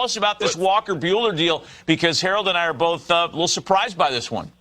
us about this Walker Buehler deal, because Harold and I are both a little surprised by this one.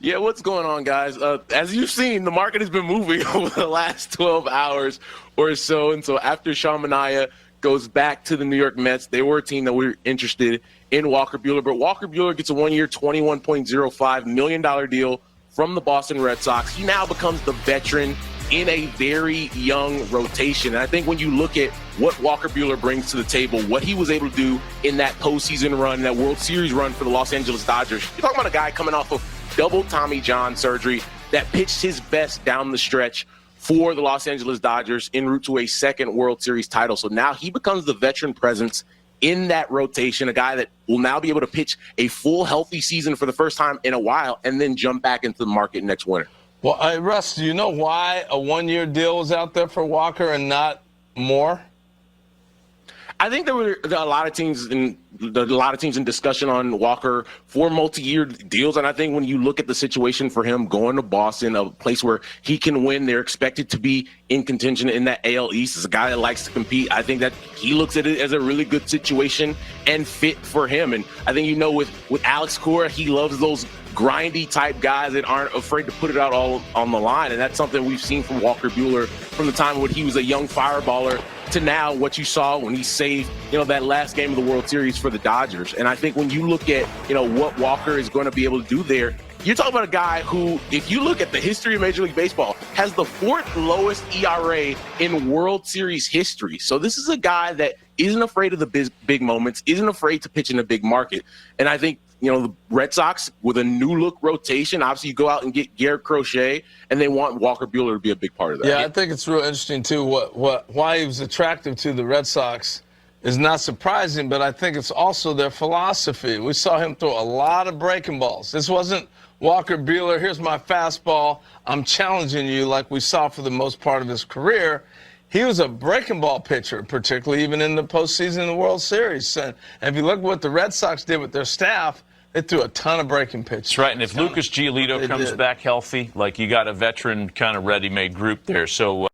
Yeah, what's going on, guys? As you've seen, the market has been moving over the last 12 hours or so. And so after Sean Manaea goes back to the New York Mets, they were a team that we were interested in Walker Buehler. But Walker Buehler gets a one-year, $21.05 million deal from the Boston Red Sox. He now becomes the veteran in a very young rotation. And I think when you look at what Walker Buehler brings to the table, what he was able to do in that postseason run, that World Series run for the Los Angeles Dodgers, you're talking about a guy coming off of double Tommy John surgery that pitched his best down the stretch for the Los Angeles Dodgers en route to a second World Series title. So now he becomes the veteran presence in that rotation, a guy that will now be able to pitch a full healthy season for the first time in a while and then jump back into the market next winter. Well, Russ, do you know why a one-year deal was out there for Walker and not more? I think there were a lot of teams in discussion on Walker for multi-year deals, and I think when you look at the situation for him going to Boston, a place where he can win, they're expected to be in contention in that AL East. As a guy that likes to compete, I think that he looks at it as a really good situation and fit for him. And I think with Alex Cora, he loves those grindy type guys that aren't afraid to put it out all on the line, and that's something we've seen from Walker Buehler from the time when he was a young fireballer to now what you saw when he saved, that last game of the World Series for the Dodgers. And I think when you look at, what Walker is going to be able to do there, you're talking about a guy who, if you look at the history of Major League Baseball, has the fourth lowest ERA in World Series history. So this is a guy that isn't afraid of the big moments, isn't afraid to pitch in a big market. And I think, the Red Sox, with a new-look rotation, obviously you go out and get Garrett Crochet, and they want Walker Buehler to be a big part of that. Yeah, I think it's real interesting, too, why he was attractive to the Red Sox is not surprising, but I think it's also their philosophy. We saw him throw a lot of breaking balls. This wasn't Walker Buehler, here's my fastball, I'm challenging you, like we saw for the most part of his career. He was a breaking ball pitcher, particularly even in the postseason of the World Series. And if you look at what the Red Sox did with their staff, they threw a ton of breaking pitches. That's right, and if Lucas Giolito comes back healthy, like you got a veteran kind of ready-made group there. So